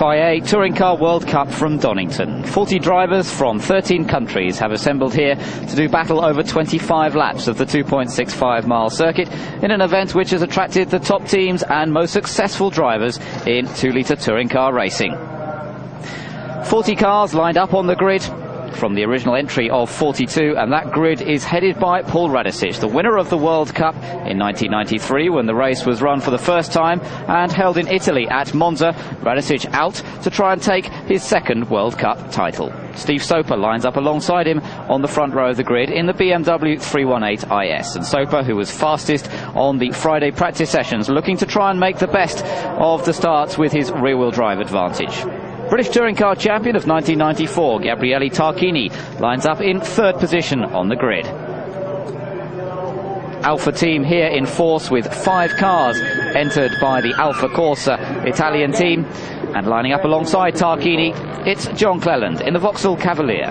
FIA Touring Car World Cup from Donington. 40 drivers from 13 countries have assembled here to do battle over 25 laps of the 2.65-mile circuit in an event which has attracted the top teams and most successful drivers in 2-litre touring car racing. 40 cars lined up on the grid from the original entry of 42, and that grid is headed by Paul Radisic, the winner of the World Cup in 1993 when the race was run for the first time and held in Italy at Monza. Radisic out to try and take his second World Cup title. Steve Soper lines up alongside him on the front row of the grid in the BMW 318 IS, and Soper, who was fastest on the Friday practice sessions, looking to try and make the best of the starts with his rear-wheel drive advantage. British Touring Car Champion of 1994, Gabriele Tarquini, lines up in third position on the grid. Alfa team here in force with 5 cars entered by the Alfa Corsa Italian team, and lining up alongside Tarquini, it's John Cleland in the Vauxhall Cavalier.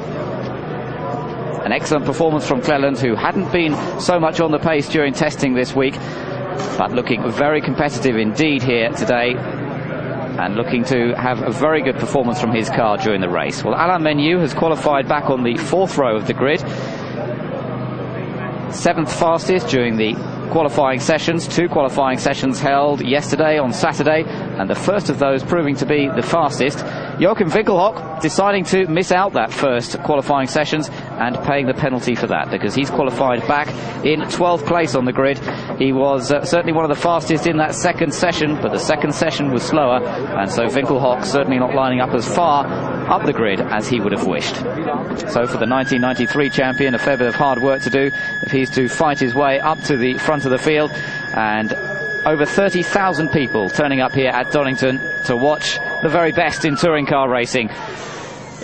An excellent performance from Cleland, who hadn't been so much on the pace during testing this week, but looking very competitive indeed here today, and looking to have a very good performance from his car during the race. Well, Alain Menu has qualified back on the 4th row of the grid, 7th fastest during the qualifying sessions. 2 qualifying sessions held yesterday on Saturday, and the first of those proving to be the fastest. Joachim Winkelhock deciding to miss out that first qualifying sessions and paying the penalty for that, because he's qualified back in 12th place on the grid. He was certainly one of the fastest in that second session, but the second session was slower, and so Winkelhock certainly not lining up as far up the grid as he would have wished. So for the 1993 champion, a fair bit of hard work to do if he's to fight his way up to the front of the field, and over 30,000 people turning up here at Donington to watch the very best in touring car racing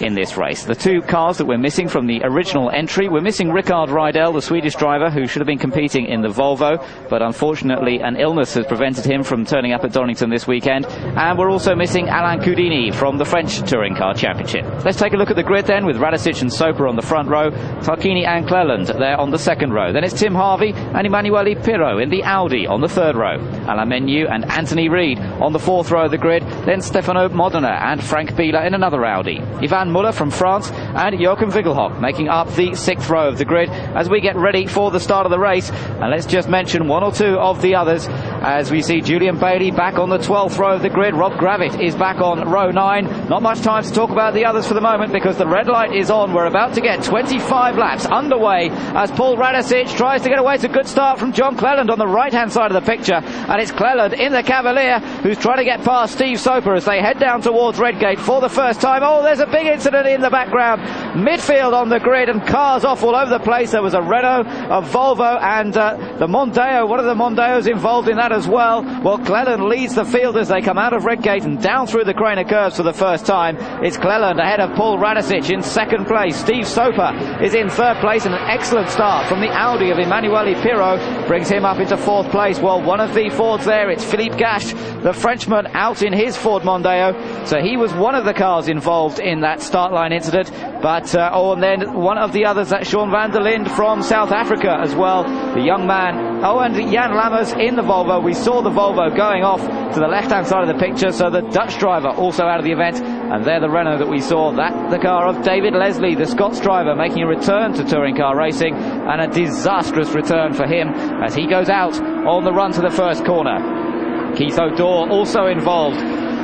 in this race. The 2 cars that we're missing from the original entry, we're missing Rickard Rydell, the Swedish driver who should have been competing in the Volvo, but unfortunately an illness has prevented him from turning up at Donington this weekend. And we're also missing Alain Coudini from the French Touring Car Championship. Let's take a look at the grid then, with Radisic and Soper on the front row, Tarquini and Cleland there on the 2nd row. Then it's Tim Harvey and Emanuele Pirro in the Audi on the 3rd row, Alain Menu and Anthony Reid on the 4th row of the grid, then Stefano Modena and Frank Bieler in another Audi, Ivan Muller from France and Joachim Winkelhock making up the 6th row of the grid as we get ready for the start of the race. And let's just mention 1 or 2 of the others, as we see Julian Bailey back on the 12th row of the grid. Rob Gravitt is back on row 9. Not much time to talk about the others for the moment because the red light is on. We're about to get 25 laps underway as Paul Radisic tries to get away. It's a good start from John Cleland on the right hand side of the picture, and it's Cleland in the Cavalier who's trying to get past Steve Soper as they head down towards Redgate for the first time. Oh, there's a big incident in the background. Midfield on the grid and cars off all over the place. There was a Renault, a Volvo and the Mondeo, one of the Mondeos involved in that as well. Well, Cleland leads the field as they come out of Redgate and down through the Craner curves for the first time. It's Cleland ahead of Paul Radisic in 2nd place. Steve Soper is in 3rd place, and an excellent start from the Audi of Emanuele Pirro brings him up into 4th place. Well, one of the Fords there, it's Philippe Gache, the Frenchman, out in his Ford Mondeo. So he was one of the cars involved in that start line incident, but and then one of the others, that's Sean van der Linde from South Africa as well, the young man. Oh, and Jan Lammers in the Volvo. We saw the Volvo going off to the left hand side of the picture, so the Dutch driver also out of the event. And there the Renault that we saw, that the car of David Leslie, the Scots driver, making a return to touring car racing, and a disastrous return for him as he goes out on the run to the first corner. Keith O'Dore also involved.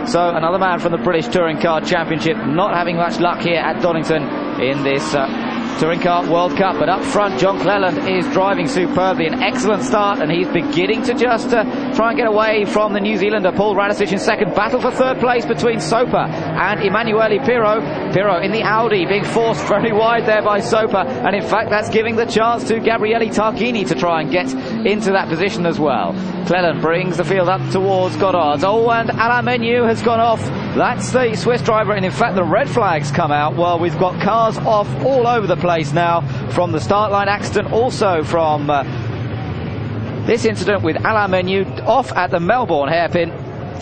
So another man from the British Touring Car Championship not having much luck here at Donington in this Touring Car World Cup. But up front, John Cleland is driving superbly. An excellent start, and he's beginning to just try and get away from the New Zealander Paul Radisic in 2nd. Battle for 3rd place between Soper and Emanuele Pirro. Pirro in the Audi being forced very wide there by Soper, and in fact that's giving the chance to Gabriele Tarquini to try and get into that position as well. Cleland brings the field up towards Goddard's. Oh, and Alain Menu has gone off. That's the Swiss driver, and in fact the red flags come out. Well, we've got cars off all over the place now from the start line accident, also from this incident with Alain Menu off at the Melbourne hairpin.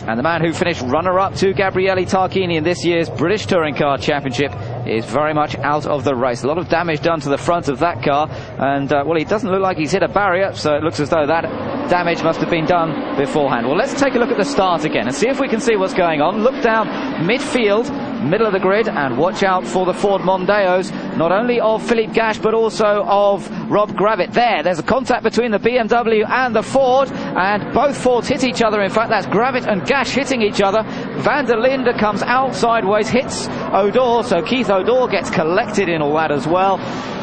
And the man who finished runner-up to Gabriele Tarquini in this year's British Touring Car Championship is very much out of the race. A lot of damage done to the front of that car, and well, it doesn't look like he's hit a barrier, so it looks as though that damage must have been done beforehand. Well, let's take a look at the start again and see if we can see what's going on. Look down midfield, middle of the grid, and watch out for the Ford Mondeos, not only of Philippe Gash but also of Rob Gravitt. There's a contact between the BMW and the Ford, and both Fords hit each other. In fact, that's Gravitt and Gash hitting each other. Van der Linde comes out sideways, hits O'Dore, so Keith O'Dore gets collected in all that as well.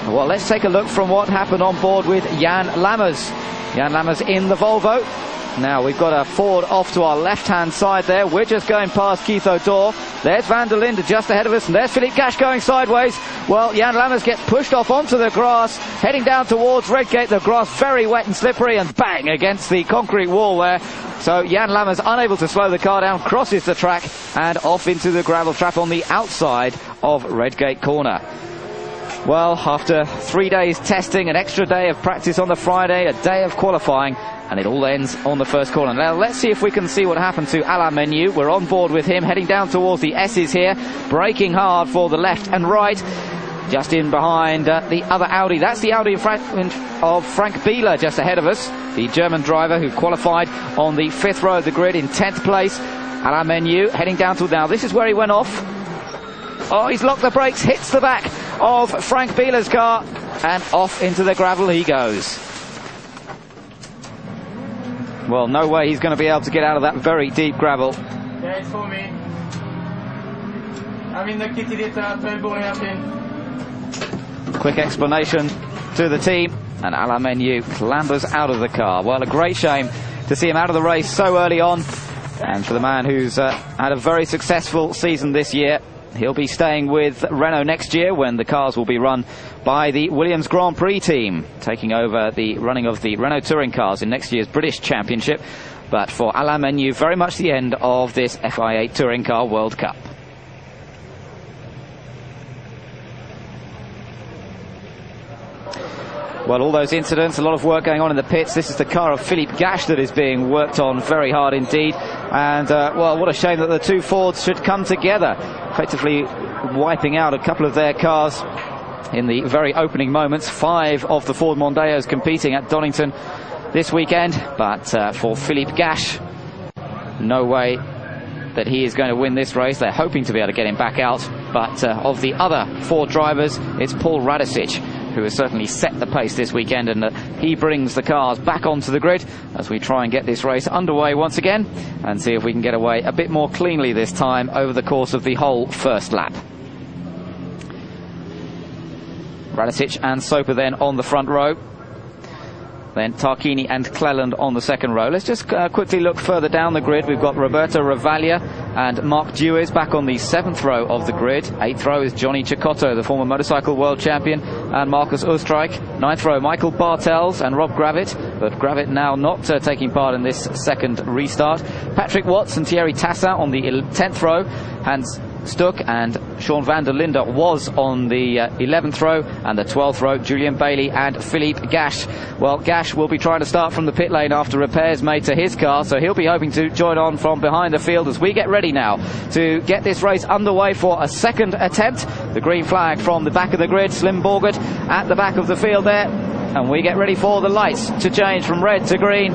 Well, let's take a look from what happened on board with Jan Lammers. Jan Lammers in the Volvo. Now we've got a Ford off to our left-hand side there. We're just going past Keith O'Dore. There's Van der Linde just ahead of us, and there's Philippe Gash going sideways. Well, Jan Lammers gets pushed off onto the grass, heading down towards Redgate. The grass very wet and slippery, and bang against the concrete wall there. So Jan Lammers, unable to slow the car down, crosses the track and off into the gravel trap on the outside of Redgate Corner. Well, after 3 days testing, an extra day of practice on the Friday, a day of qualifying, and it all ends on the first corner. Now let's see if we can see what happened to Alain Menu. We're on board with him, heading down towards the S's here, braking hard for the left and right. Just in behind the other Audi. That's the Audi of Frank Bieler just ahead of us, the German driver who qualified on the 5th row of the grid in 10th place. Alain Menu heading down to, now this is where he went off. Oh, he's locked the brakes, hits the back of Frank Bieler's car, and off into the gravel he goes. Well, no way he's going to be able to get out of that very deep gravel. Yeah, it's for me. I'm in the kitty little. Quick explanation to the team, and Alain Menu clambers out of the car. Well, a great shame to see him out of the race so early on, and for the man who's had a very successful season this year. He'll be staying with Renault next year when the cars will be run by the Williams Grand Prix team, taking over the running of the Renault Touring cars in next year's British Championship. But for Alain Menu, very much the end of this FIA Touring Car World Cup. Well, all those incidents, a lot of work going on in the pits. This is the car of Philippe Gash that is being worked on very hard indeed. And, well, what a shame that the two Fords should come together, effectively wiping out a couple of their cars in the very opening moments. 5 of the Ford Mondeos competing at Donington this weekend. But for Philippe Gash, no way that he is going to win this race. They're hoping to be able to get him back out. But of the other 4 drivers, it's Paul Radicic who has certainly set the pace this weekend, and he brings the cars back onto the grid as we try and get this race underway once again and see if we can get away a bit more cleanly this time over the course of the whole first lap. Radicic and Soper then on the front row. Then Tarquini and Cleland on the second row. Let's just quickly look further down the grid. We've got Roberto Ravaglia and Mark Dewis back on the 7th row of the grid. 8th row is Johnny Cecotto, the former motorcycle world champion, and Marcus Oostenrijk. 9th row, Michael Bartels and Rob Gravitt, but Gravitt now not taking part in this second restart. Patrick Watts and Thierry Tassin on the 10th row. Hans Stuck and Sean van der Linde was on the 11th row, and the 12th row, Julian Bailey and Philippe Gash. Well, Gash will be trying to start from the pit lane after repairs made to his car, so he'll be hoping to join on from behind the field as we get ready now to get this race underway for a second attempt. The green flag from the back of the grid, Slim Borgert at the back of the field there, and we get ready for the lights to change from red to green.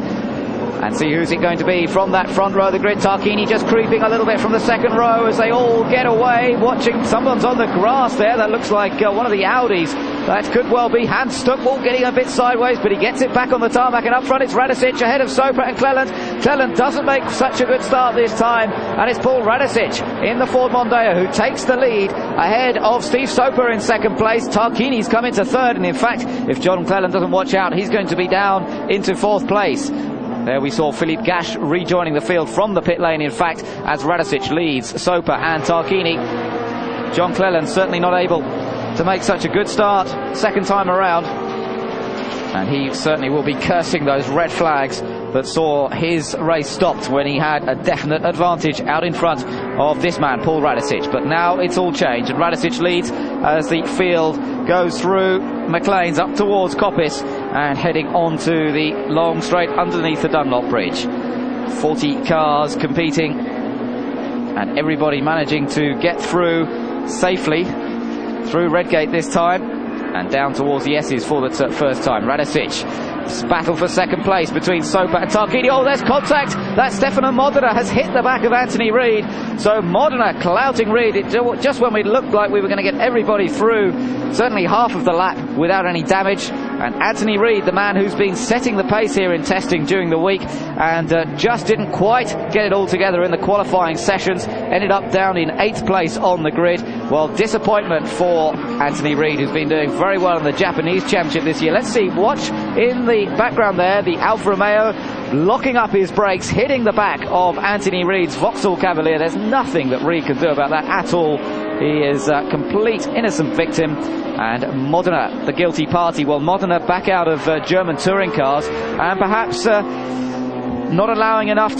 And see who's it going to be from that front row of the grid. Tarquini just creeping a little bit from the second row as they all get away. Watching, someone's on the grass there. That looks like one of the Audis. That could well be Hans Stuckball getting a bit sideways, but he gets it back on the tarmac, and up front it's Radicic ahead of Soper and Cleland. Cleland doesn't make such a good start this time, and it's Paul Radicic in the Ford Mondeo who takes the lead ahead of Steve Soper in second place. Tarquini's come into third, and in fact, if John Cleland doesn't watch out, he's going to be down into 4th place. There we saw Philippe Gash rejoining the field from the pit lane, in fact, as Radicic leads Soper and Tarquini. John Cleland certainly not able to make such a good start second time around, and he certainly will be cursing those red flags that saw his race stopped when he had a definite advantage out in front of this man, Paul Radicic. But now it's all changed, and Radicic leads as the field goes through McLean's up towards Coppice and heading on to the long straight underneath the Dunlop Bridge. 40 cars competing, and everybody managing to get through safely through Redgate this time and down towards the S's for the first time. Radicic battle for second place between Soper and Tarquini. Oh, there's contact. That Stefano Modena has hit the back of Anthony Reid. So Modena clouting Reid just when we looked like we were going to get everybody through, certainly half of the lap without any damage. And Anthony Reid, the man who's been setting the pace here in testing during the week and just didn't quite get it all together in the qualifying sessions, ended up down in 8th place on the grid. Well, disappointment for Anthony Reid, who's been doing very well in the Japanese Championship this year. Let's see, watch in the background there, the Alfa Romeo locking up his brakes, hitting the back of Anthony Reid's Vauxhall Cavalier. There's nothing that Reid can do about that at all. He is a complete innocent victim, and Modena the guilty party. Well, Modena back out of German touring cars, and perhaps not allowing enough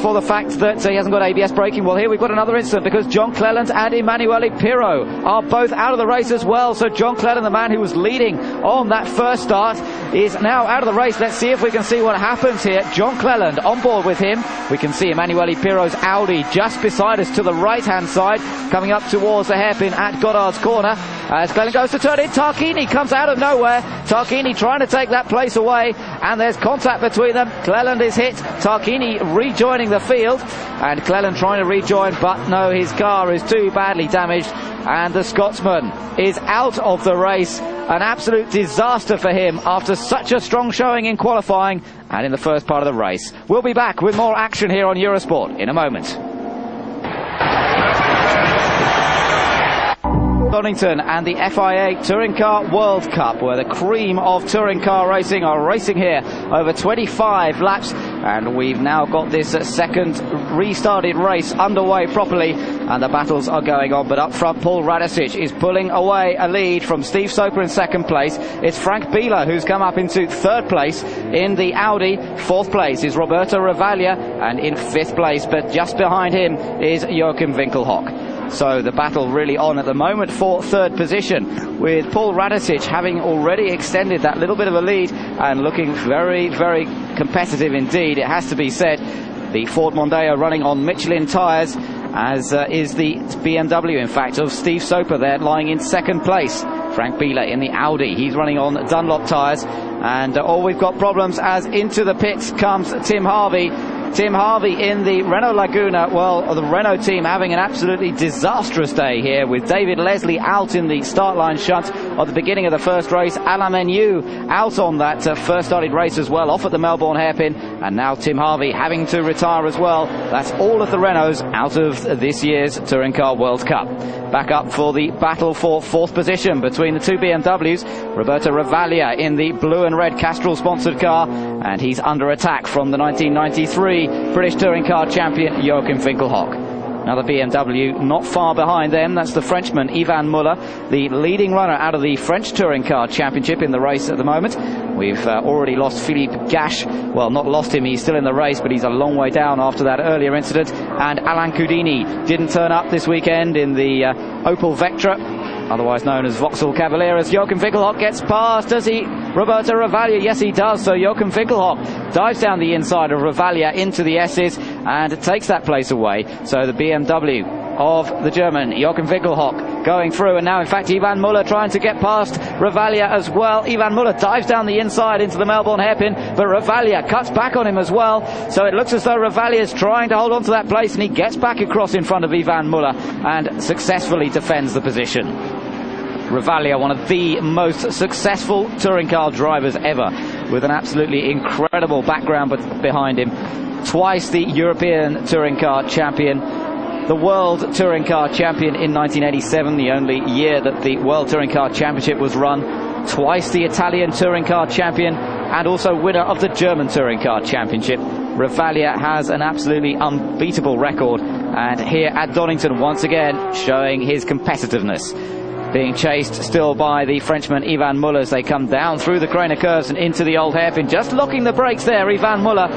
for the fact that he hasn't got ABS braking. Well, here we've got another incident because John Cleland and Emanuele Pirro are both out of the race as well. So John Cleland, the man who was leading on that first start, is now out of the race. Let's see if we can see what happens here. John Cleland on board with him. We can see Emanuele Pirro's Audi just beside us to the right-hand side, coming up towards the hairpin at Goddard's corner. As Cleland goes to turn in, Tarquini comes out of nowhere. Tarquini trying to take that place away, and there's contact between them. Cleland is hit. Tarquini rejoining the field, and Cleland trying to rejoin, but no, his car is too badly damaged, and the Scotsman is out of the race. An absolute disaster for him after such a strong showing in qualifying and in the first part of the race. We'll be back with more action here on Eurosport in a moment. Donington and the FIA Touring Car World Cup, where the cream of touring car racing are racing here over 25 laps, and we've now got this second restarted race underway properly, and the battles are going on. But up front, Paul Radicic is pulling away a lead from Steve Soper in second place. It's Frank Biela who's come up into third place in the Audi. Fourth place is Roberto Ravaglia, and in fifth place, but just behind him, is Joachim Winkelhock. So the battle really on at the moment for third position, with Paul Radicic having already extended that little bit of a lead and looking very, very competitive indeed, it has to be said. The Ford Mondeo running on Michelin tyres, as is the BMW, in fact, of Steve Soper there, lying in second place. Frank Biela in the Audi, he's running on Dunlop tyres, and we've got problems as into the pits comes Tim Harvey. Tim Harvey in the Renault Laguna. Well, the Renault team having an absolutely disastrous day here, with David Leslie out in the start line shunt at the beginning of the first race. Alain Menu out on that first started race as well, off at the Melbourne hairpin, and now Tim Harvey having to retire as well. That's all of the Renaults out of this year's Touring Car World Cup. Back up for the battle for fourth position between the two BMWs. Roberto Ravaglia in the blue and red Castrol sponsored car, and he's under attack from the 1993 British Touring Car champion Joachim Winkelhock. Another BMW not far behind them, that's the Frenchman Yvan Muller, the leading runner out of the French Touring Car Championship in the race at the moment. We've already lost Philippe Gache. Well, not lost him, he's still in the race, but he's a long way down after that earlier incident. And Alain Coudini didn't turn up this weekend in the Opel Vectra, otherwise known as Vauxhall Cavalier, as Joachim Winkelhock gets past. Does he? Roberto Ravaglia, yes he does. So Joachim Winkelhock dives down the inside of Ravaglia into the S's and takes that place away. So the BMW of the German Joachim Winkelhock going through, and now in fact Yvan Muller trying to get past Ravaglia as well. Yvan Muller dives down the inside into the Melbourne hairpin, but Ravaglia cuts back on him as well. So it looks as though Ravaglia is trying to hold on to that place, and he gets back across in front of Yvan Muller and successfully defends the position. Ravaglia, one of the most successful touring car drivers ever, with an absolutely incredible background behind him. Twice the European Touring Car Champion, the World Touring Car Champion in 1987, the only year that the World Touring Car Championship was run. Twice the Italian Touring Car Champion, and also winner of the German Touring Car Championship. Ravaglia has an absolutely unbeatable record, and here at Donington once again showing his competitiveness. Being chased still by the Frenchman Yvan Muller as they come down through the Craner curves and into the old hairpin. Just locking the brakes there, Yvan Muller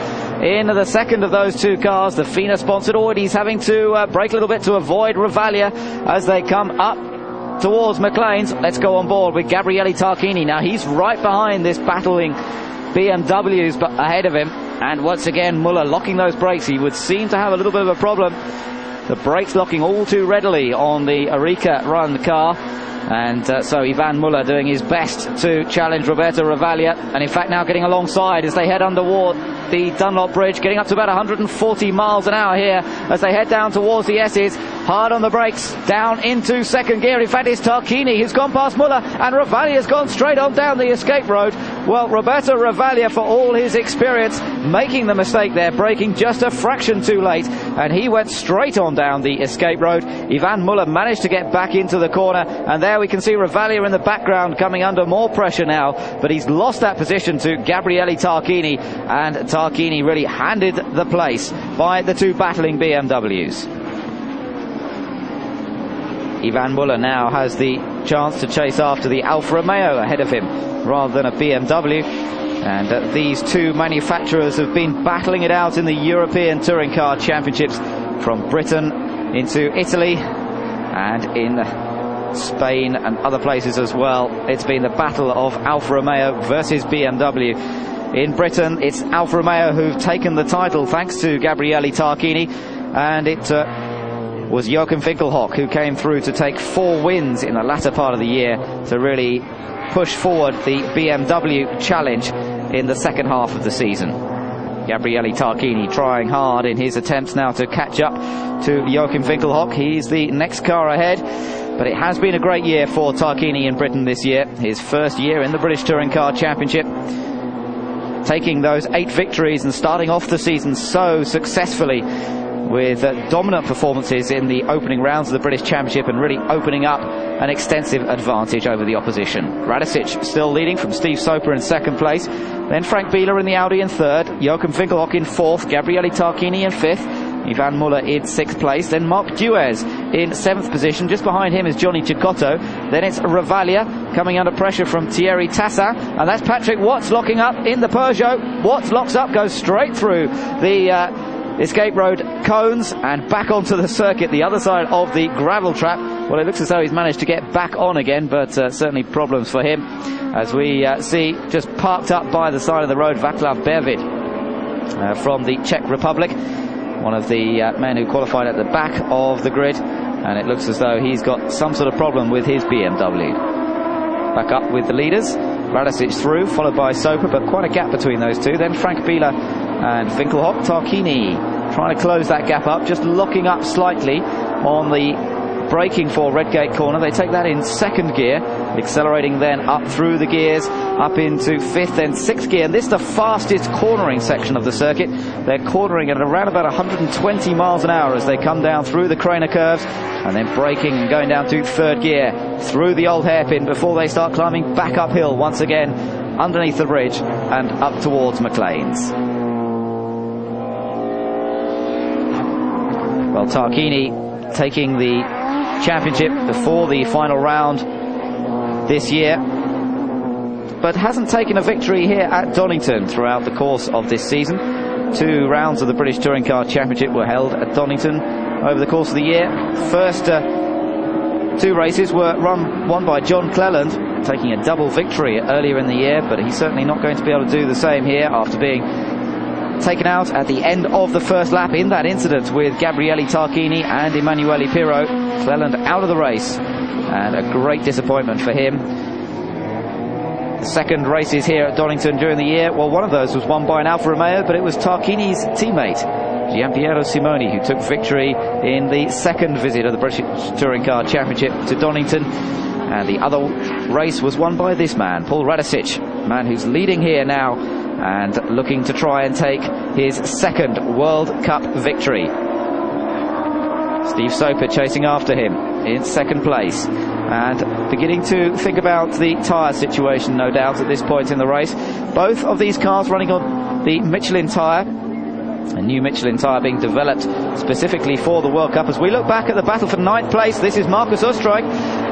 in the second of those two cars. The FINA sponsored Audi, he's having to brake a little bit to avoid Ravaglia as they come up towards McLean's. Let's go on board with Gabriele Tarquini. Now he's right behind this battling BMWs, but ahead of him. And once again Muller locking those brakes. He would seem to have a little bit of a problem The brakes locking all too readily on the Arica run car. And so Ivan Muller doing his best to challenge Roberto Ravaglia, and in fact now getting alongside as they head underward the Dunlop Bridge, getting up to about 140 miles an hour here as they head down towards the S's. Hard on the brakes, down into second gear. In fact, it's Tarquini who's gone past Muller, and Ravaglia's gone straight on down the escape road. Well, Roberto Ravaglia, for all his experience, making the mistake there, braking just a fraction too late, and he went straight on down the escape road. Ivan Muller managed to get back into the corner, and there we can see Ravaglia in the background coming under more pressure now, but he's lost that position to Gabriele Tarquini, and Tarquini really handed the place by the two battling BMWs. Ivan Muller now has the chance to chase after the Alfa Romeo ahead of him rather than a BMW, and these two manufacturers have been battling it out in the European Touring Car Championships, from Britain into Italy and in Spain and other places as well. It's been the battle of Alfa Romeo versus BMW. In Britain, it's Alfa Romeo who've taken the title thanks to Gabriele Tarquini, and it was Joachim Winkelhock who came through to take 4 wins in the latter part of the year to really push forward the BMW challenge in the second half of the season. Gabriele Tarquini trying hard in his attempts now to catch up to Joachim Winkelhock. He's the next car ahead, but it has been a great year for Tarquini in Britain this year. His first year in the British Touring Car Championship, taking those 8 victories and starting off the season so successfully with dominant performances in the opening rounds of the British Championship and really opening up an extensive advantage over the opposition. Radicic still leading from Steve Soper in second place, then Frank Bieler in the Audi in third, Joachim Winkelhock in fourth, Gabriele Tarquini in fifth, Ivan Muller in sixth place, then Marc Duez in seventh position. Just behind him is Johnny Cicotto. Then it's Ravaglia coming under pressure from Thierry Tassin, and that's Patrick Watts locking up in the Peugeot. Watts locks up, goes straight through the escape road cones and back onto the circuit, the other side of the gravel trap. Well, it looks as though he's managed to get back on again, but certainly problems for him, as we see just parked up by the side of the road Václav Bervid from the Czech Republic, one of the men who qualified at the back of the grid, and it looks as though he's got some sort of problem with his BMW. Back up with the leaders, Radicic through, followed by Soper, but quite a gap between those two. Then Frank Bieler and Winkelhock. Tarquini trying to close that gap up, just locking up slightly on the braking for Redgate corner. They take that in second gear, accelerating then up through the gears, up into fifth and sixth gear. And this is the fastest cornering section of the circuit. They're cornering at around about 120 miles an hour as they come down through the Craner curves, and then braking and going down to third gear through the old hairpin before they start climbing back uphill once again underneath the bridge and up towards McLean's. Well, Tarquini taking the championship before the final round this year, but hasn't taken a victory here at Donington throughout the course of this season. 2 rounds of the British Touring Car Championship were held at Donington over the course of the year. First 2 races were won by John Cleland, taking a double victory earlier in the year, but he's certainly not going to be able to do the same here after being taken out at the end of the first lap in that incident with Gabriele Tarquini and Emanuele Pirro. Cleland out of the race, and a great disappointment for him. The second races here at Donington during the year, well, one of those was won by an Alfa Romeo, but it was Tarquini's teammate Giampiero Simoni who took victory in the second visit of the British Touring Car Championship to Donington. And the other race was won by this man, Paul Radicic, man who's leading here now and looking to try and take his second World Cup victory. Steve Soper chasing after him in second place and beginning to think about the tyre situation, no doubt, at this point in the race. Both of these cars running on the Michelin tyre, a new Michelin tyre being developed specifically for the World Cup. As we look back at the battle for 9th place, this is Marcus Oostreich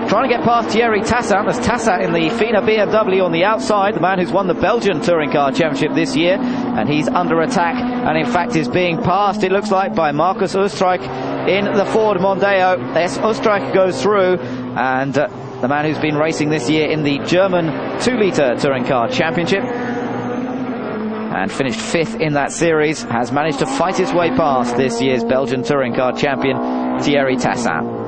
trying to get past Thierry Tassin. There's Tassin in the FINA BMW on the outside, the man who's won the Belgian Touring Car Championship this year, and he's under attack and in fact is being passed, it looks like, by Marcus Oostreich in the Ford Mondeo. Yes, Oostreich goes through, and the man who's been racing this year in the German 2-litre Touring Car Championship and finished 5th in that series, has managed to fight his way past this year's Belgian Touring Car Champion Thierry Tassin.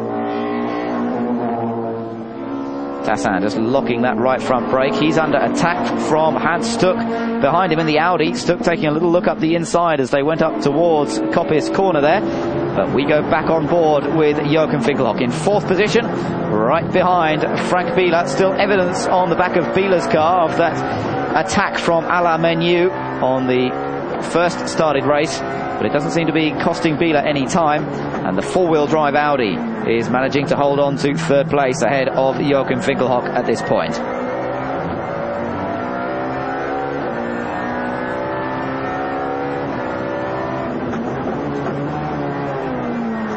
Tassin just locking that right front brake. He's under attack from Hans Stuck behind him in the Audi. Stuck taking a little look up the inside as they went up towards Coppice corner there. But we go back on board with Jochen Finkelhock in 4th position, right behind Frank Biela. Still evidence on the back of Biela's car of that attack from Alain Menu on the first started race, but it doesn't seem to be costing Biela any time, and the 4-wheel drive Audi is managing to hold on to 3rd place ahead of Jochen Finkelhock at this point.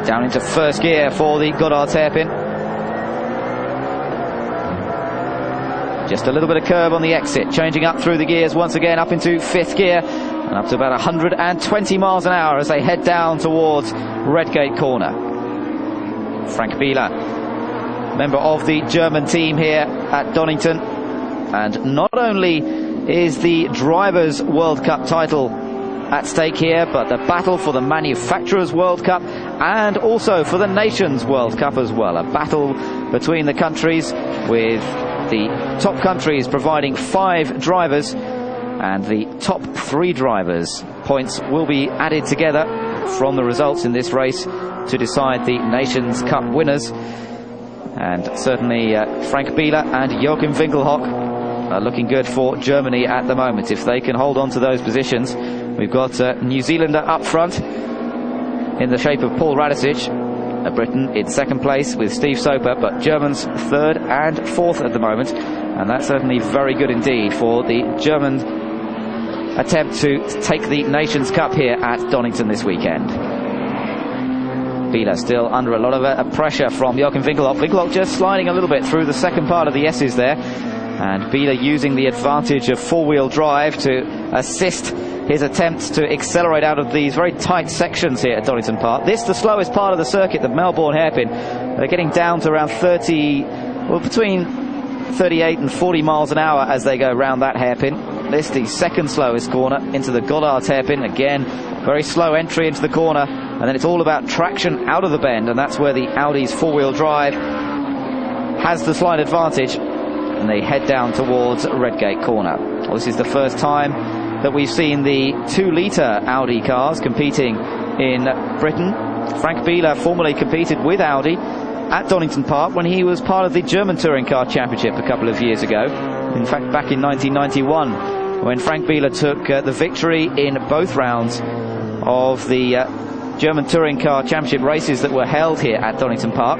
Down into 1st gear for the Goddard's hairpin. Just a little bit of curb on the exit, changing up through the gears once again up into 5th gear and up to about 120 miles an hour as they head down towards Redgate corner. Frank Biela, member of the German team here at Donington, and not only is the Drivers' World Cup title at stake here, but the battle for the Manufacturers' World Cup and also for the Nations' World Cup as well. A battle between the countries, with the top countries providing 5 drivers, and the top 3 drivers' points will be added together from the results in this race to decide the Nations' Cup winners. And certainly Frank Biela and Jochen Finkelhock are looking good for Germany at the moment. If they can hold on to those positions, we've got New Zealander up front in the shape of Paul Radicic. Britain in 2nd place with Steve Soper, but Germans 3rd and 4th at the moment, and that's certainly very good indeed for the German attempt to take the Nations Cup here at Donington this weekend. Biela still under a lot of pressure from Jochen Finkelhock. Finkelhock just sliding a little bit through the second part of the S's there, and Biela using the advantage of 4-wheel drive to assist his attempts to accelerate out of these very tight sections here at Donington Park. This the slowest part of the circuit, the Melbourne hairpin. They're getting down to around 30, well, between 38 and 40 miles an hour as they go round that hairpin. This the 2nd slowest corner into the Goddard's hairpin. Again, very slow entry into the corner, and then it's all about traction out of the bend, and that's where the Audi's 4-wheel drive has the slight advantage, and they head down towards Redgate corner. Well, this is the first time that we've seen the 2-litre Audi cars competing in Britain. Frank Biela formerly competed with Audi at Donington Park when he was part of the German Touring Car Championship a couple of years ago. In fact, back in 1991, when Frank Biela took the victory in both rounds of the German Touring Car Championship races that were held here at Donington Park.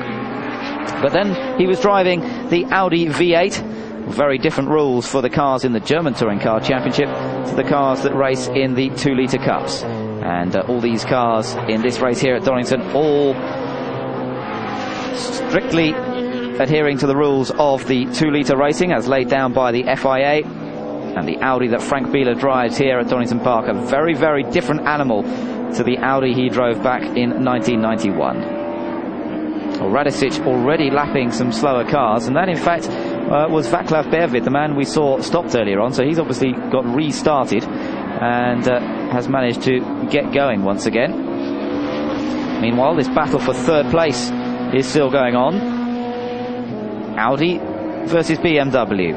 But then he was driving the Audi V8. Very different rules for the cars in the German Touring Car Championship to the cars that race in the 2-litre Cups. And all these cars in this race here at Donington, all strictly adhering to the rules of the 2-litre racing as laid down by the FIA. And the Audi that Frank Biela drives here at Donington Park, a very, very different animal to the Audi he drove back in 1991. Well, Radicic already lapping some slower cars, and that in fact was Vaclav Bervid, the man we saw stopped earlier on, so he's obviously got restarted and has managed to get going once again. Meanwhile, this battle for 3rd place is still going on. Audi versus BMW,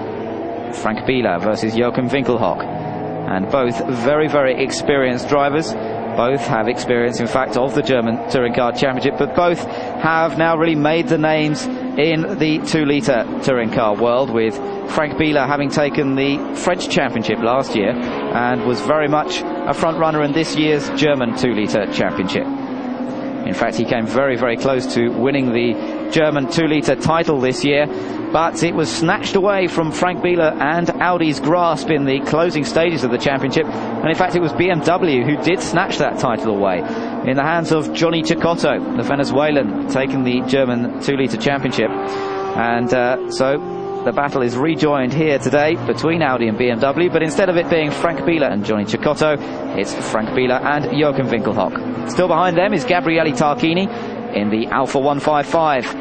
Frank Biela versus Jochen Finkelhock, and both very, very experienced drivers. Both have experience, in fact, of the German Touring Car Championship, but both have now really made the names in the 2-litre touring car world, with Frank Biela having taken the French Championship last year and was very much a front runner in this year's German 2-litre Championship. In fact, he came very, very close to winning the German 2-litre title this year, but it was snatched away from Frank Biela and Audi's grasp in the closing stages of the championship. And in fact, it was BMW who did snatch that title away in the hands of Johnny Cecotto, the Venezuelan, taking the German 2-litre championship. And so the battle is rejoined here today between Audi and BMW, but instead of it being Frank Biela and Johnny Cecotto, it's Frank Biela and Jochen Finkelhock. Still behind them is Gabriele Tarquini in the Alfa 155.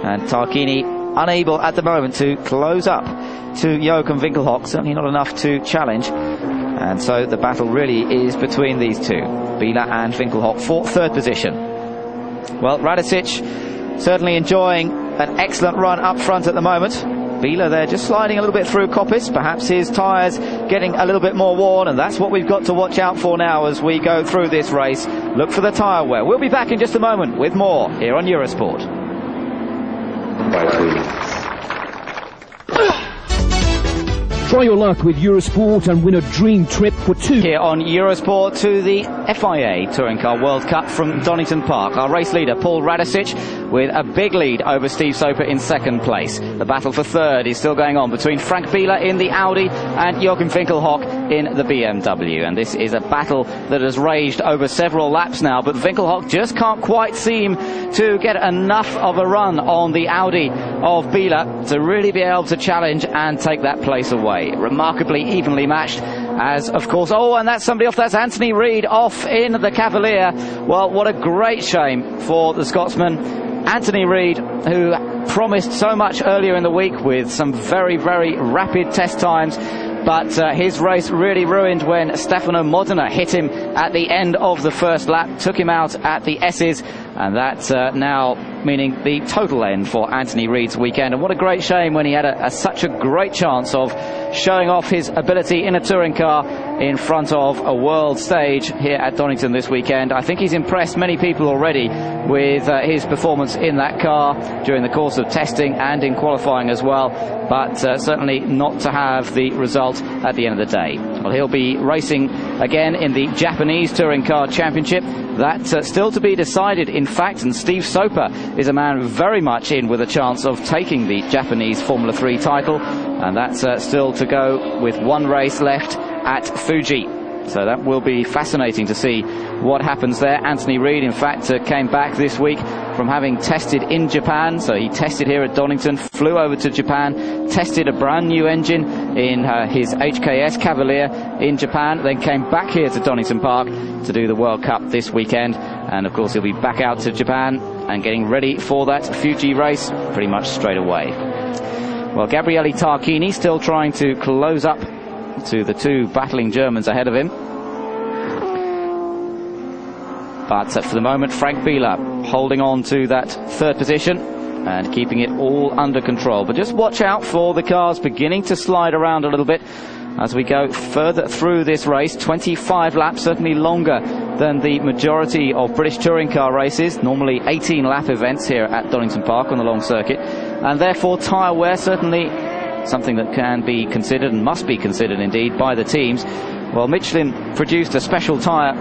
And Tarquini unable at the moment to close up to Jochen Finkelhock, certainly not enough to challenge. And so the battle really is between these two, Biela and Finkelhock, for 3rd position. Well, Radicic certainly enjoying an excellent run up front at the moment. Biela there just sliding a little bit through Coppice, perhaps his tyres getting a little bit more worn, and that's what we've got to watch out for now as we go through this race. Look for the tyre wear. We'll be back in just a moment with more here on Eurosport. Try your luck with Eurosport and win a dream trip for two. Here on Eurosport to the FIA Touring Car World Cup from Donington Park. Our race leader, Paul Radicic, with a big lead over Steve Soper in second place. The battle for third is still going on between Frank Biela in the Audi and Jochen Winkelhock in the BMW. And this is a battle that has raged over several laps now, but Winkelhock just can't quite seem to get enough of a run on the Audi of Biela to really be able to challenge and take that place away. Remarkably evenly matched, as of course, oh, and that's somebody off, that's Anthony Reid off in the Cavalier. Well, what a great shame for the Scotsman Anthony Reid, who promised so much earlier in the week with some very, very rapid test times. But his race really ruined when Stefano Modena hit him at the end of the first lap, took him out at the S's, and that's now meaning the total end for Anthony Reid's weekend. And what a great shame when he had such a great chance of showing off his ability in a touring car in front of a world stage here at Donington this weekend. I think he's impressed many people already with his performance in that car during the course of testing and in qualifying as well, but certainly not to have the result at the end of the day. Well, he'll be racing again in the Japanese Touring Car Championship. That's still to be decided, in fact, and Steve Soper is a man very much in with a chance of taking the Japanese Formula 3 title, and that's still to go with one race left at Fuji. So that will be fascinating to see what happens there. Anthony Reid, in fact, came back this week from having tested in Japan. So he tested here at Donington, flew over to Japan, tested a brand new engine in his HKS Cavalier in Japan, then came back here to Donington Park to do the World Cup this weekend. And of course he'll be back out to Japan and getting ready for that Fuji race pretty much straight away. Well, Gabriele Tarquini still trying to close up to the two battling Germans ahead of him. But for the moment, Frank Biela holding on to that third position and keeping it all under control. But just watch out for the cars beginning to slide around a little bit as we go further through this race. 25 laps, certainly longer than the majority of British touring car races, normally 18 lap events here at Donington Park on the long circuit, and therefore tyre wear certainly something that can be considered and must be considered indeed by the teams. Well, Michelin produced a special tyre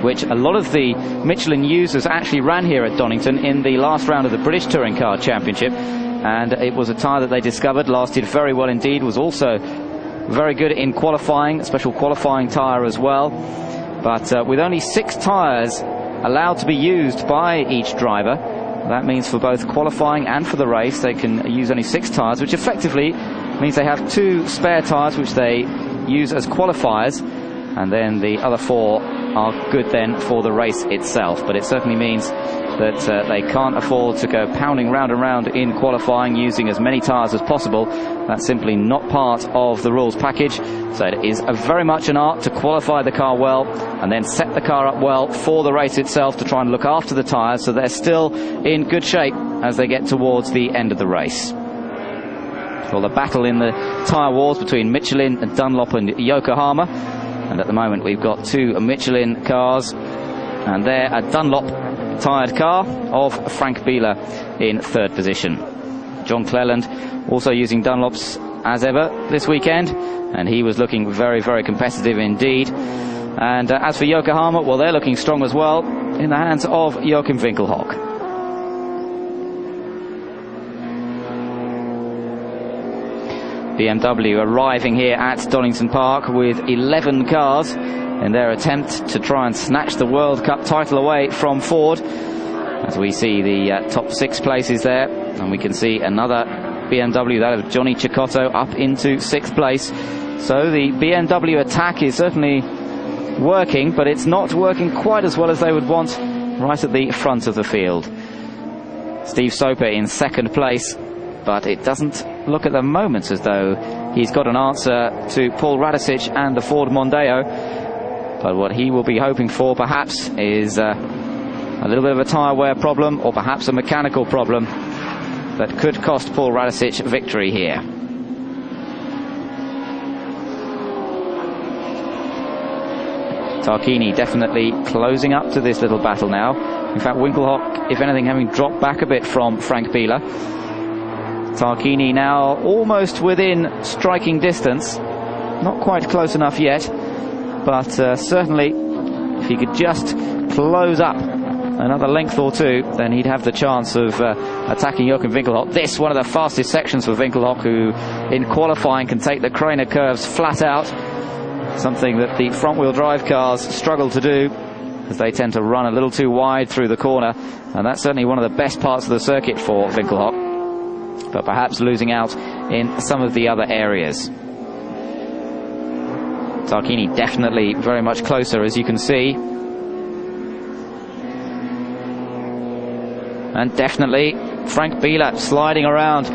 which a lot of the Michelin users actually ran here at Donington in the last round of the British Touring Car Championship, and it was a tyre that they discovered lasted very well indeed, was also very good in qualifying, a special qualifying tyre as well. But with only 6 tyres allowed to be used by each driver, that means for both qualifying and for the race they can use only 6 tyres, which effectively means they have 2 spare tyres which they use as qualifiers, and then the other 4 are good then for the race itself. But it certainly means that they can't afford to go pounding round and round in qualifying using as many tyres as possible. That's simply not part of the rules package. So it is very much an art to qualify the car well and then set the car up well for the race itself to try and look after the tyres so they're still in good shape as they get towards the end of the race. Well, the battle in the tyre wars between Michelin and Dunlop and Yokohama, and at the moment we've got 2 Michelin cars and there a Dunlop tired car of Frank Biela in third position. John Cleland also using Dunlops as ever this weekend, and he was looking very, very competitive indeed. And as for Yokohama, well, they're looking strong as well in the hands of Jochen Winkelhock. BMW arriving here at Donington Park with 11 cars in their attempt to try and snatch the World Cup title away from Ford. As we see the top 6 places there, and we can see another BMW, that of Johnny Cecotto, up into 6th place. So the BMW attack is certainly working, but it's not working quite as well as they would want right at the front of the field. Steve Soper in 2nd place, but it doesn't look at the moment as though he's got an answer to Paul Radicic and the Ford Mondeo. But what he will be hoping for perhaps is a little bit of a tyre wear problem, or perhaps a mechanical problem that could cost Paul Radisic victory here. Tarquini definitely closing up to this little battle now. In fact, Winkelhock, if anything, having dropped back a bit from Frank Biela. Tarquini now almost within striking distance. Not quite close enough yet, but certainly if he could just close up another length or two, then he'd have the chance of attacking Jochen Winkelhock. This, one of the fastest sections for Winkelhock, who in qualifying can take the Craner curves flat out. Something that the front-wheel drive cars struggle to do, as they tend to run a little too wide through the corner, and that's certainly one of the best parts of the circuit for Winkelhock, but perhaps losing out in some of the other areas. Tarquini definitely very much closer, as you can see, and definitely Frank Biela sliding around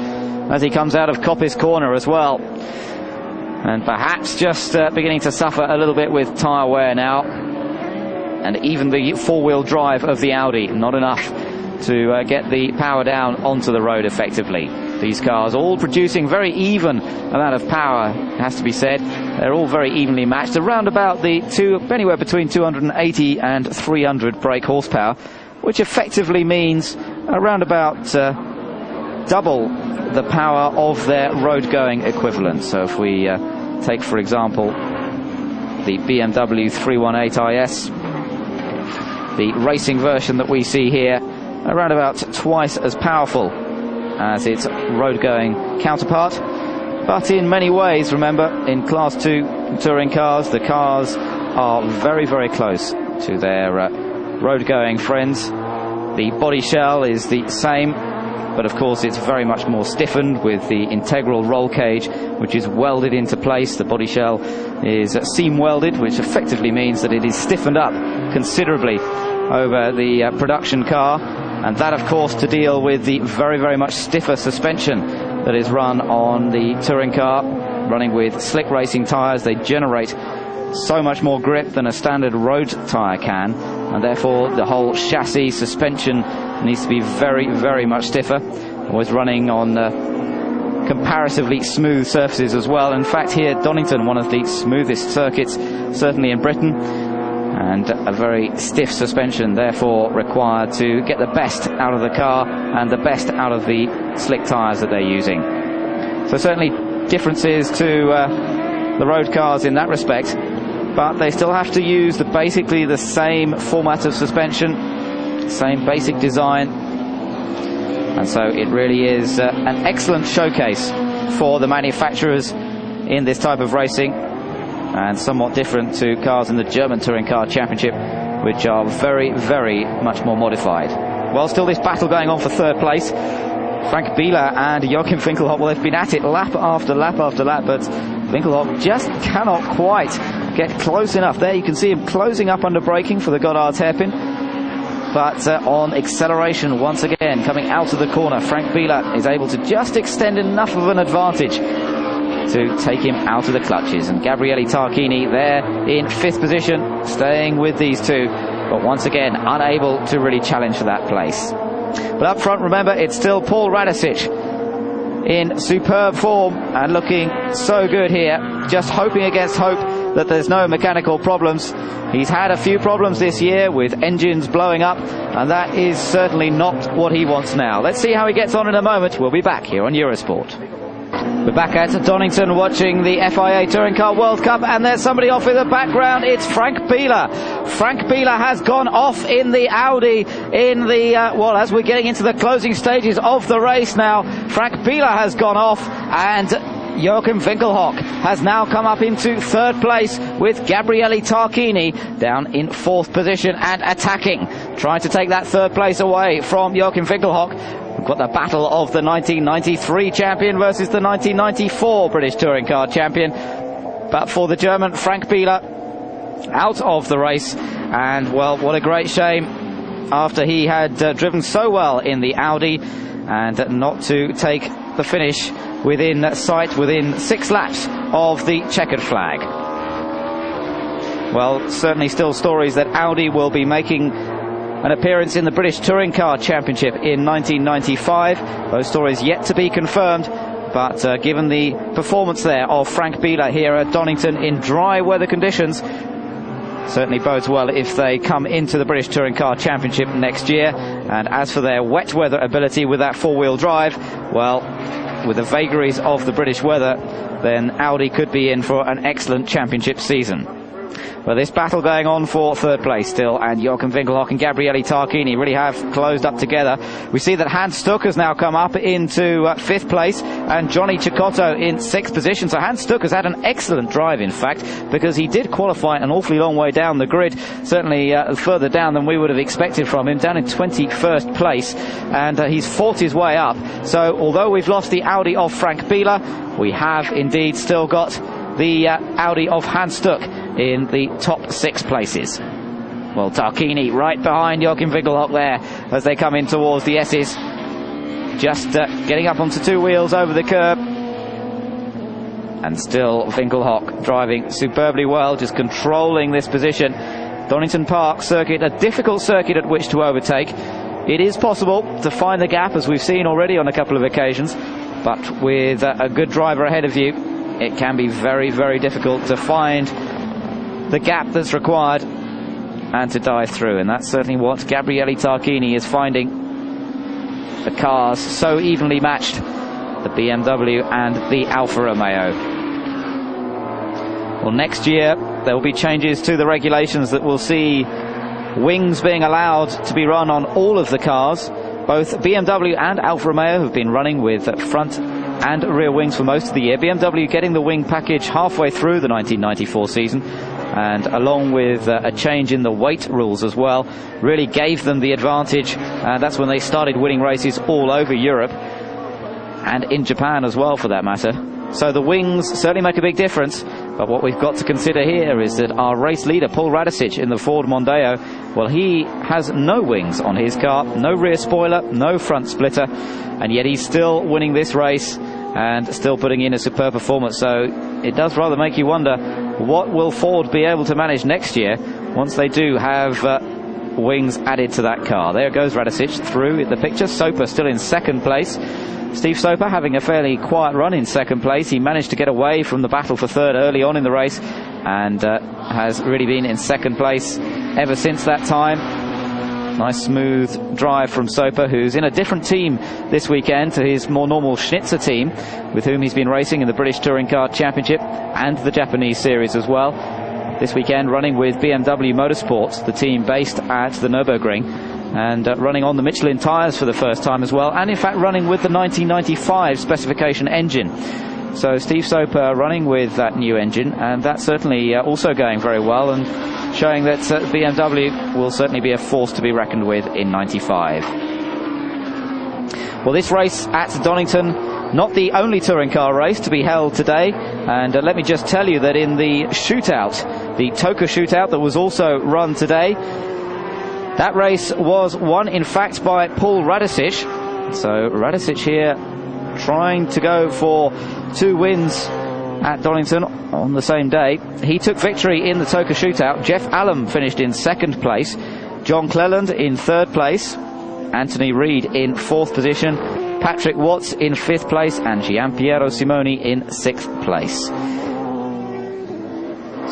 as he comes out of Coppice corner as well. And perhaps just beginning to suffer a little bit with tyre wear now. And even the four-wheel drive of the Audi, not enough to get the power down onto the road effectively. These cars all producing very even amount of power, it has to be said. They're all very evenly matched, around about the anywhere between 280 and 300 brake horsepower, which effectively means around about double the power of their road-going equivalent. So if we take, for example, the BMW 318 IS, the racing version that we see here, around about twice as powerful as its road-going counterpart. But in many ways, remember, in Class 2 touring cars, the cars are very, very close to their road-going friends. The body shell is the same, but of course it's very much more stiffened with the integral roll cage, which is welded into place. The body shell is seam welded, which effectively means that it is stiffened up considerably over the production car, and that of course to deal with the very, very much stiffer suspension that is run on the touring car. Running with slick racing tyres, they generate so much more grip than a standard road tyre can, and therefore the whole chassis suspension needs to be very, very much stiffer. Always running on comparatively smooth surfaces as well. In fact, here Donington, one of the smoothest circuits certainly in Britain, and a very stiff suspension therefore required to get the best out of the car and the best out of the slick tyres that they're using. So certainly differences to the road cars in that respect, but they still have to use basically the same format of suspension, same basic design, and so it really is an excellent showcase for the manufacturers in this type of racing, and somewhat different to cars in the German Touring Car Championship, which are very, very much more modified. Well, still this battle going on for third place. Frank Biela and Jochen Winkelhock, well, they've been at it lap after lap after lap, but Winkelhock just cannot quite get close enough. There you can see him closing up under braking for the Goddard's hairpin, but on acceleration once again coming out of the corner, Frank Biela is able to just extend enough of an advantage to take him out of the clutches. And Gabriele Tarquini there in fifth position, staying with these two, but once again unable to really challenge for that place. But up front, remember, it's still Paul Radisic in superb form and looking so good here, just hoping against hope that there's no mechanical problems. He's had a few problems this year with engines blowing up, and that is certainly not what he wants now. Let's see how he gets on in a moment. We'll be back here on Eurosport. We're back at Donington watching the FIA Touring Car World Cup, and there's somebody off in the background. It's Frank Biela. Frank Biela has gone off in the Audi in the, well, as we're getting into the closing stages of the race now. Frank Biela has gone off, and Jochen Winkelhock has now come up into third place with Gabriele Tarquini down in fourth position and attacking, trying to take that third place away from Jochen Winkelhock. We've got the battle of the 1993 champion versus the 1994 British Touring Car champion. But for the German, Frank Biela out of the race. And, well, what a great shame after he had driven so well in the Audi, and not to take the finish within sight, within 6 laps of the checkered flag. Well, certainly still stories that Audi will be making an appearance in the British Touring Car Championship in 1995. Those stories yet to be confirmed, but given the performance there of Frank Biela here at Donington in dry weather conditions, certainly bodes well if they come into the British Touring Car Championship next year. And as for their wet weather ability with that four-wheel drive, well, with the vagaries of the British weather, then Audi could be in for an excellent championship season. Well, this battle going on for third place still, and Jochen Winkelhock and Gabriele Tarquini really have closed up together. We see that Hans Stuck has now come up into fifth place, and Johnny Cecotto in sixth position. So Hans Stuck has had an excellent drive, in fact, because he did qualify an awfully long way down the grid, certainly further down than we would have expected from him, down in 21st place, and he's fought his way up. So although we've lost the Audi of Frank Biela, we have indeed still got the Audi of Hans Stuck in the top 6 places. Well, Tarquini right behind Jochen Winkelhock there as they come in towards the S's, just getting up onto 2 wheels over the curb, and still Winkelhock driving superbly well, just controlling this position. Donington Park circuit, a difficult circuit at which to overtake. It is possible to find the gap, as we've seen already on a couple of occasions, but with a good driver ahead of you, it can be very, very difficult to find the gap that's required and to dive through. And that's certainly what Gabriele Tarquini is finding. The cars so evenly matched, the BMW and the Alfa Romeo. Well, next year there will be changes to the regulations that will see wings being allowed to be run on all of the cars. Both BMW and Alfa Romeo have been running with front and rear wings for most of the year. BMW getting the wing package halfway through the 1994 season, and along with a change in the weight rules as well, really gave them the advantage, and that's when they started winning races all over Europe and in Japan as well, for that matter. So the wings certainly make a big difference, but what we've got to consider here is that our race leader, Paul Radicic, in the Ford Mondeo, well, he has no wings on his car, no rear spoiler, no front splitter, and yet he's still winning this race and still putting in a superb performance. So it does rather make you wonder, what will Ford be able to manage next year once they do have wings added to that car? There goes Radicic through the picture. Soper still in second place. Steve Soper having a fairly quiet run in second place. He managed to get away from the battle for third early on in the race, and has really been in second place ever since that time. Nice smooth drive from Soper, who's in a different team this weekend to his more normal Schnitzer team, with whom he's been racing in the British Touring Car Championship and the Japanese series as well. This weekend running with BMW Motorsports, the team based at the Nürburgring, and running on the Michelin tyres for the first time as well, and in fact running with the 1995 specification engine. So Steve Soper running with that new engine, and that's certainly also going very well, and showing that BMW will certainly be a force to be reckoned with in 95. Well, this race at Donington, not the only touring car race to be held today, and let me just tell you that in the shootout, the Toka shootout that was also run today, that race was won in fact by Paul Radicic. So Radicic here trying to go for 2 wins at Donington on the same day. He took victory in the Toka shootout. Jeff Allam finished in second place, John Cleland in third place, Anthony Reid in fourth position, Patrick Watts in fifth place, and Gianpiero Simoni in sixth place.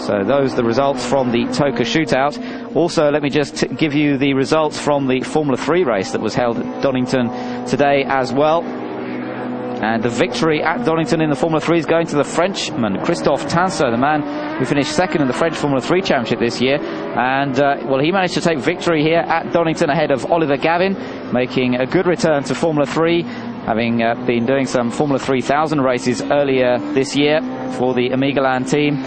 So those are the results from the Toka shootout. Also, let me just give you the results from the Formula 3 race that was held at Donington today as well. And the victory at Donington in the Formula 3 is going to the Frenchman, Christophe Tinso, the man who finished second in the French Formula 3 Championship this year. And, well, he managed to take victory here at Donington ahead of Oliver Gavin, making a good return to Formula 3, having been doing some Formula 3000 races earlier this year for the Amigaland team.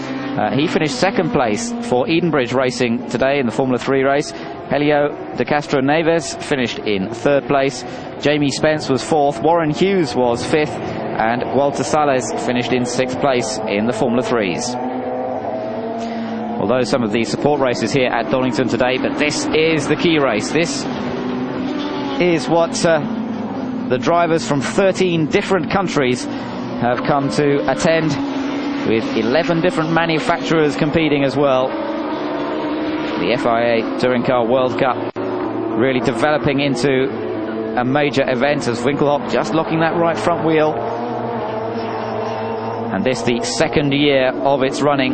He finished second place for Edenbridge Racing today in the Formula 3 race. Helio de Castro Neves finished in third place. Jamie Spence was fourth. Warren Hughes was fifth. And Walter Sales finished in sixth place in the Formula 3s. Although some of the support races here at Donington today, but this is the key race. This is what the drivers from 13 different countries have come to attend, with 11 different manufacturers competing as well. The FIA Touring Car World Cup really developing into a major event, as Winkelhock just locking that right front wheel. And this the second year of its running.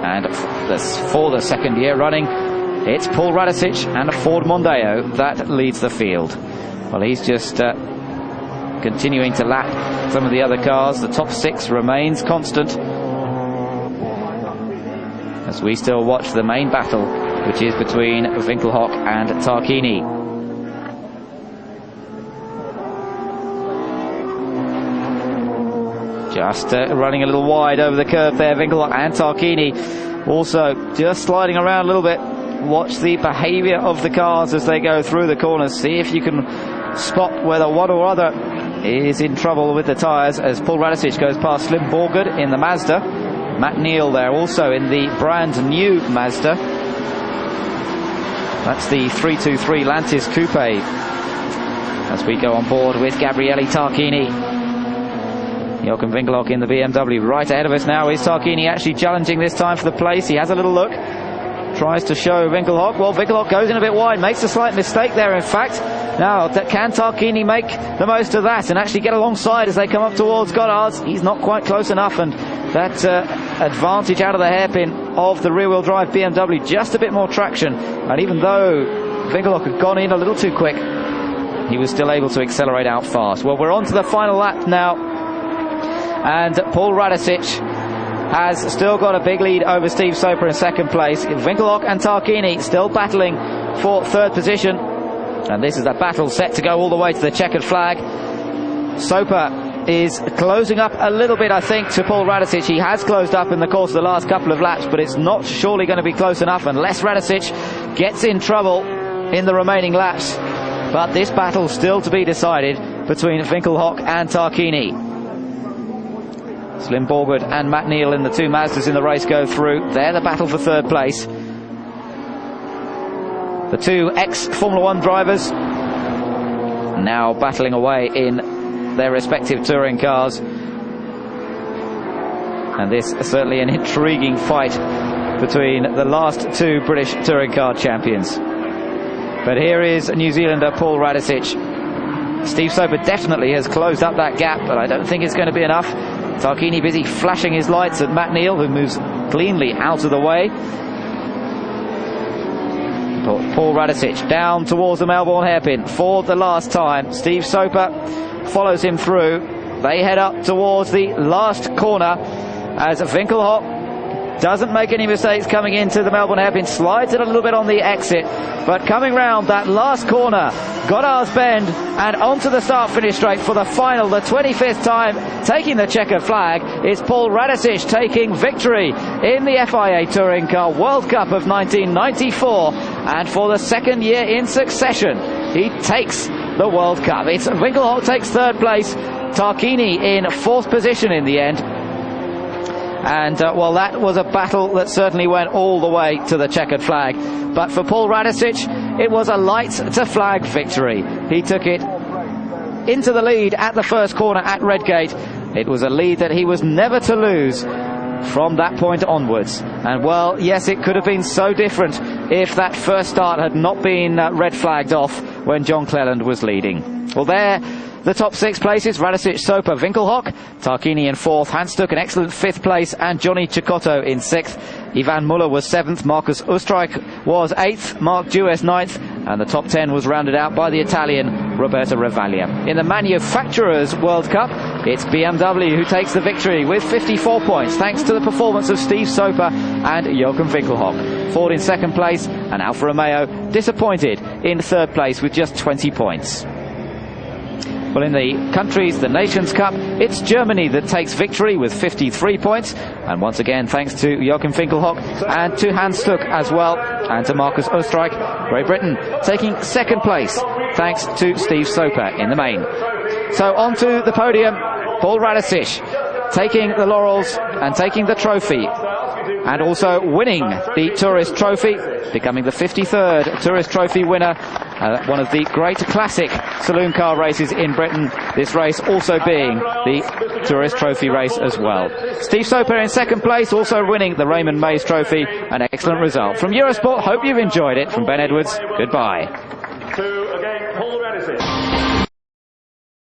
And for the second year running, it's Paul Radicic and Ford Mondeo that leads the field. Well, he's just continuing to lap some of the other cars. The top 6 remains constant, as we still watch the main battle, which is between Winkelhock and Tarquini. Just running a little wide over the curve there, Winkelhock and Tarquini also just sliding around a little bit. Watch the behaviour of the cars as they go through the corners. See if you can spot whether one or other is in trouble with the tyres, as Paul Radicic goes past Slim Borgard in the Mazda. Matt Neal there also in the brand new Mazda. That's the 323 Lantis Coupe, as we go on board with Gabriele Tarquini. Joachim Winkelhock in the BMW. Right ahead of us now is Tarquini, actually challenging this time for the place. He has a little look, tries to show Winkelhock. Well, Winkelhock goes in a bit wide, makes a slight mistake there in fact. Now, can Tarquini make the most of that and actually get alongside as they come up towards Goddard's? He's not quite close enough, and that advantage out of the hairpin of the rear-wheel drive BMW, just a bit more traction. And even though Winkelhock had gone in a little too quick, he was still able to accelerate out fast. Well, we're on to the final lap now, and Paul Radicic has still got a big lead over Steve Soper in second place. Winkelhock and Tarquini still battling for third position, and this is a battle set to go all the way to the checkered flag. Soper is closing up a little bit, I think, to Paul Radicic. He has closed up in the course of the last couple of laps, but it's not surely going to be close enough unless Radicic gets in trouble in the remaining laps. But this battle still to be decided between Winkelhock and Tarquini. Slim Borgard and Matt Neal in the 2 Mazdas in the race go through. They're the battle for third place. The 2 ex-Formula 1 drivers now battling away in their respective touring cars. And this is certainly an intriguing fight between the last 2 British touring car champions. But here is New Zealander Paul Radicic. Steve Soper definitely has closed up that gap, but I don't think it's going to be enough. Tarquini busy flashing his lights at Matt Neal, who moves cleanly out of the way. Paul Radicic down towards the Melbourne hairpin for the last time. Steve Soper follows him through. They head up towards the last corner as Winkelhock doesn't make any mistakes coming into the Melbourne hairpin, slides it a little bit on the exit, but coming round that last corner, Goddard's Bend, and onto the start-finish straight for the final, the 25th time taking the checkered flag, is Paul Radicic taking victory in the FIA Touring Car World Cup of 1994, and for the second year in succession, he takes the World Cup. It's Winkelhock takes third place, Tarquini in fourth position in the end. And, well, that was a battle that certainly went all the way to the checkered flag. But for Paul Radicic, it was a light-to-flag victory. He took it into the lead at the first corner at Redgate. It was a lead that he was never to lose from that point onwards. And, well, yes, it could have been so different if that first start had not been red flagged off when John Cleland was leading. Well, there, the top 6 places: Radicic, Soper, Winkelhock, Tarquini in 4th, Hanstuck an excellent 5th place, and Johnny Cecotto in 6th. Ivan Muller was 7th, Marcus Oestreich was 8th, Mark Dues 9th, and the top 10 was rounded out by the Italian Roberto Ravaglia. In the Manufacturers World Cup, it's BMW who takes the victory with 54 points, thanks to the performance of Steve Soper and Joachim Winkelhock. Ford in 2nd place, and Alfa Romeo disappointed in 3rd place with just 20 points. Well, in the countries, the Nations Cup, it's Germany that takes victory with 53 points. And once again, thanks to Joachim Winkelhock and to Hans Stuck as well, and to Marcus Oestreich. Great Britain taking 2nd place, thanks to Steve Soper in the main. So on to the podium, Paul Radicic taking the laurels and taking the trophy, and also winning the Tourist Trophy, becoming the 53rd Tourist Trophy winner one of the great classic saloon car races in Britain, this race also being the Tourist Trophy race as well. Steve Soper in second place, also winning the Raymond Mays Trophy. An excellent result. From Eurosport, hope you've enjoyed it. From Ben Edwards, goodbye. To, again, Paul Redison.